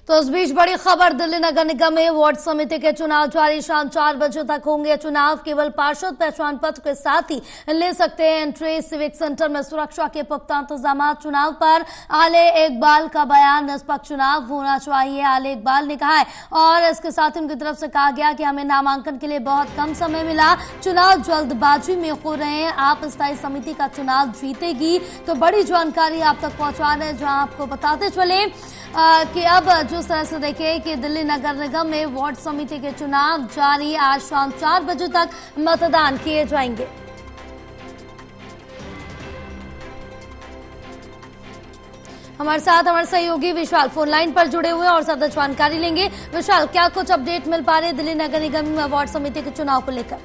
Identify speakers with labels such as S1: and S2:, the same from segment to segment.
S1: तो इस बीच बड़ी खबर, दिल्ली नगर निगम में वार्ड समिति के चुनाव जारी। शाम 4 बजे तक होंगे चुनाव। केवल पार्षद पहचान पत्र के साथ ही ले सकते हैं एंट्री। सिविक सेंटर में सुरक्षा के पुख्ता इंतजाम। चुनाव पर आले इकबाल का बयान, निष्पक्ष चुनाव होना चाहिए, आले इकबाल ने कहा है। और इसके साथ ही उनकी तरफ से कहा गया कि हमें नामांकन के लिए बहुत कम समय मिला, चुनाव जल्दबाजी में हो रहे हैं, आप स्थायी समिति का चुनाव जीतेगी। तो बड़ी जानकारी आप तक पहुंचा रहे हैं, जहां आपको बताते चले कि अब जिस तरह से देखें कि दिल्ली नगर निगम में वार्ड समिति के चुनाव जारी। आज शाम 4 बजे तक मतदान किए जाएंगे। हमारे साथ हमारे सहयोगी विशाल फोन लाइन पर जुड़े हुए और ज्यादा जानकारी लेंगे। विशाल, क्या कुछ अपडेट मिल पा रहे दिल्ली नगर निगम वार्ड समिति के चुनाव को लेकर?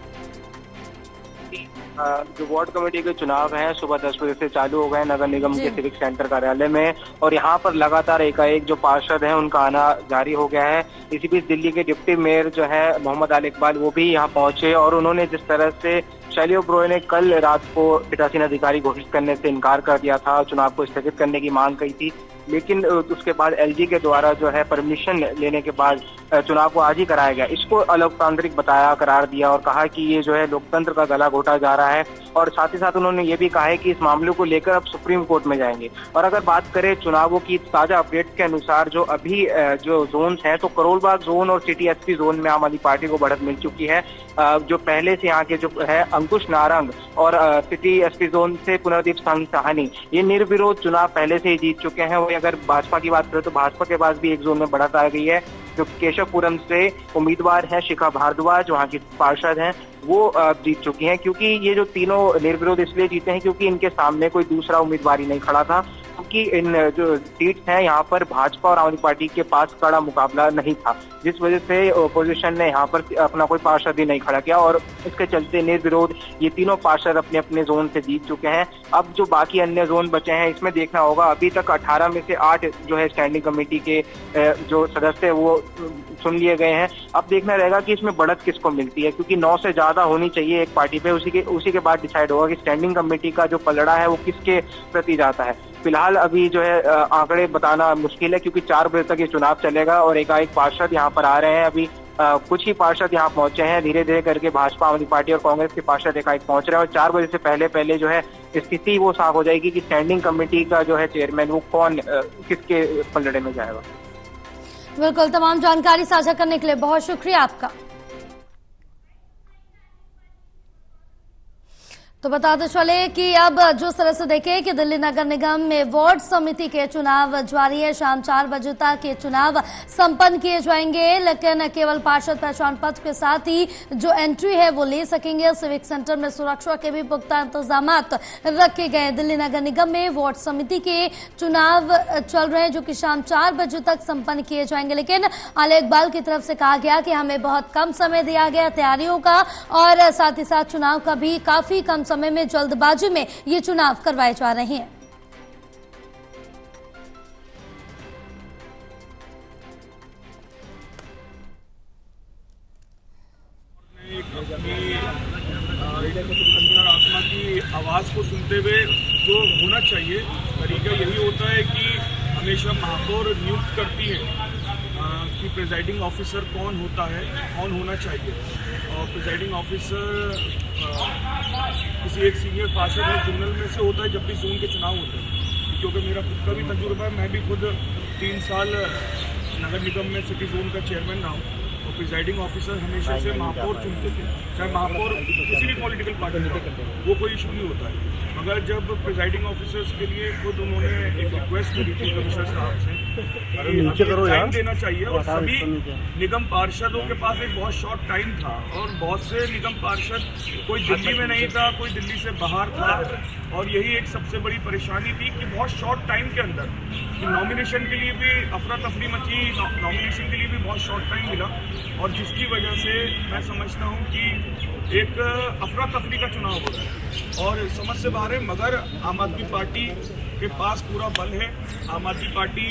S2: जो वार्ड कमेटी के चुनाव हैं सुबह 10 बजे से चालू हो गए नगर निगम के सिविक सेंटर कार्यालय में, और यहाँ पर लगातार एकाएक जो पार्षद हैं उनका आना जारी हो गया है। इसी बीच दिल्ली के डिप्टी मेयर जो है मोहम्मद आले इकबाल, वो भी यहाँ पहुंचे और उन्होंने जिस तरह से शैली ओबरॉय ने कल रात को पीठासीन अधिकारी घोषित करने से इनकार कर दिया था, चुनाव को स्थगित करने की मांग की थी, लेकिन उसके बाद एलजी के द्वारा जो है परमिशन लेने के बाद चुनाव को आज ही कराया गया। इसको अलोकतांत्रिक बताया, करार दिया और कहा कि ये जो है लोकतंत्र का गला घोटा जा रहा है। और साथ ही साथ उन्होंने ये भी कहा है कि इस मामले को लेकर अब सुप्रीम कोर्ट में जाएंगे। और अगर बात करें चुनावों की ताजा अपडेट के अनुसार, जो अभी जो जोन हैं, तो करोल बाग जोन और सिटी एसपी जोन में आम आदमी पार्टी को बढ़त मिल चुकी है। जो पहले से यहाँ के जो है अंकुश नारंग और सिटी एसपी जोन से पुनर्दीप सिंह साहनी, ये निर्विरोध चुनाव पहले से ही जीत चुके हैं। वही अगर भाजपा की बात करें तो भाजपा के पास भी एक जोन में बढ़त आ गई है। जो केशवपुरम से उम्मीदवार है शिखा भारद्वाज, वहाँ की पार्षद हैं, वो जीत चुकी हैं। क्योंकि ये जो तीनों निर्विरोध इसलिए जीते हैं क्योंकि इनके सामने कोई दूसरा उम्मीदवार ही नहीं खड़ा था, क्योंकि इन जो सीट्स हैं यहाँ पर भाजपा और आम आदमी पार्टी के पास कड़ा मुकाबला नहीं था, जिस वजह से ओपोजिशन ने यहाँ पर अपना कोई पार्षद ही नहीं खड़ा किया और इसके चलते निर्विरोध ये तीनों पार्षद अपने अपने जोन से जीत चुके हैं। अब जो बाकी अन्य जोन बचे हैं इसमें देखना होगा। अभी तक 18 में से 8 जो है स्टैंडिंग कमेटी के जो सदस्य वो चुन लिए गए हैं। अब देखना रहेगा कि इसमें बढ़त किसको मिलती है, क्योंकि 9 से ज्यादा होनी चाहिए एक पार्टी पे, उसी के बाद डिसाइड होगा कि स्टैंडिंग कमेटी का जो पलड़ा है वो किसके प्रति जाता है। फिलहाल अभी जो है आंकड़े बताना मुश्किल है, क्योंकि 4 बजे तक ये चुनाव चलेगा और एकाएक पार्षद यहाँ पर आ रहे हैं। अभी कुछ ही पार्षद यहाँ पहुंचे हैं, धीरे धीरे करके भाजपा, आम आदमी पार्टी और कांग्रेस के पार्षद एकाएक पहुंच रहे हैं। और 4 बजे से पहले जो है स्थिति वो साफ हो जाएगी कि स्टैंडिंग कमेटी का जो है चेयरमैन वो कौन किसके पलड़े में जाएगा।
S1: बिल्कुल, तमाम जानकारी साझा करने के लिए बहुत शुक्रिया आपका। तो बताते चले कि अब जिस तरह से देखें कि दिल्ली नगर निगम में वार्ड समिति के चुनाव जारी है। शाम 4 बजे तक ये चुनाव संपन्न किए जाएंगे, लेकिन केवल पार्षद पहचान पत्र के साथ ही जो एंट्री है वो ले सकेंगे। सिविक सेंटर में सुरक्षा के भी पुख्ता इंतजाम रखे गए। दिल्ली नगर निगम में वार्ड समिति के चुनाव चल रहे हैं, जो कि शाम 4 बजे तक संपन्न किए जाएंगे। लेकिन आले इकबाल की तरफ से कहा गया कि हमें बहुत कम समय दिया गया तैयारियों का, और साथ ही साथ चुनाव का भी काफी कम समय में, जल्दबाजी में ये चुनाव करवाए जा रहे हैं।
S3: अंतरात्मा की आवाज को सुनते हुए जो होना चाहिए तरीका यही होता है कि हमेशा महापौर नियुक्त करती है कि प्रिजाइडिंग ऑफिसर कौन होता है, कौन होना चाहिए। और प्रिजाइडिंग ऑफिसर किसी एक सीनियर पार्षद है जोनल में से होता है जब भी जोन के चुनाव होते हैं। क्योंकि मेरा खुद का भी तजुर्बा है, मैं भी खुद 3 साल नगर निगम में सिटी जोन का चेयरमैन रहा हूँ। और प्रिजाइडिंग ऑफिसर हमेशा से महापौर चुनते थे, चाहे महापौर किसी भी पॉलिटिकल पार्टी का, वो कोई इशू नहीं होता है। मगर जब प्रिजाइडिंग ऑफिसर्स के लिए खुद उन्होंने एक रिक्वेस्ट करी थी कमिश्नर साहब से टाइम देना चाहिए, और सभी निगम पार्षदों के पास एक बहुत शॉर्ट टाइम था, और बहुत से निगम पार्षद कोई दिल्ली में नहीं था, कोई दिल्ली से बाहर था, और यही एक सबसे बड़ी परेशानी थी कि बहुत शॉर्ट टाइम के अंदर नॉमिनेशन के लिए भी अफरा तफरी मची, नॉमिनेशन के लिए भी बहुत शॉर्ट टाइम मिला, और जिसकी वजह से मैं समझता हूँ कि एक अफरा तफरी का चुनाव हो रहा है और समझ से बाहर है। मगर आम आदमी पार्टी के पास पूरा बल है। आम आदमी पार्टी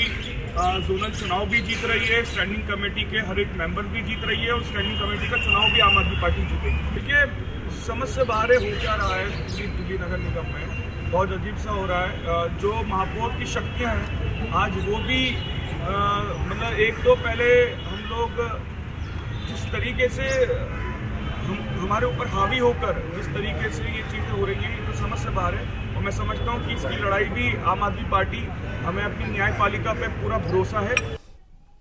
S3: जोनल चुनाव भी जीत रही है, स्टैंडिंग कमेटी के हर एक मेंबर भी जीत रही है, और स्टैंडिंग कमेटी का चुनाव भी आम आदमी पार्टी जीतेगी। देखिए, समझ से बाहर हो क्या रहा है दिल्ली नगर निगम में, बहुत अजीब सा हो रहा है। जो महापौर की शक्तियाँ हैं आज वो भी मतलब एक तो पहले हम लोग जिस तरीके से हमारे ऊपर हावी होकर जिस तरीके से ये चीज़ें हो रही हैं, ये तो समझ से बाहर है। और मैं समझता हूँ कि इसकी लड़ाई भी आम आदमी पार्टी, हमें अपनी न्यायपालिका पे पूरा भरोसा है।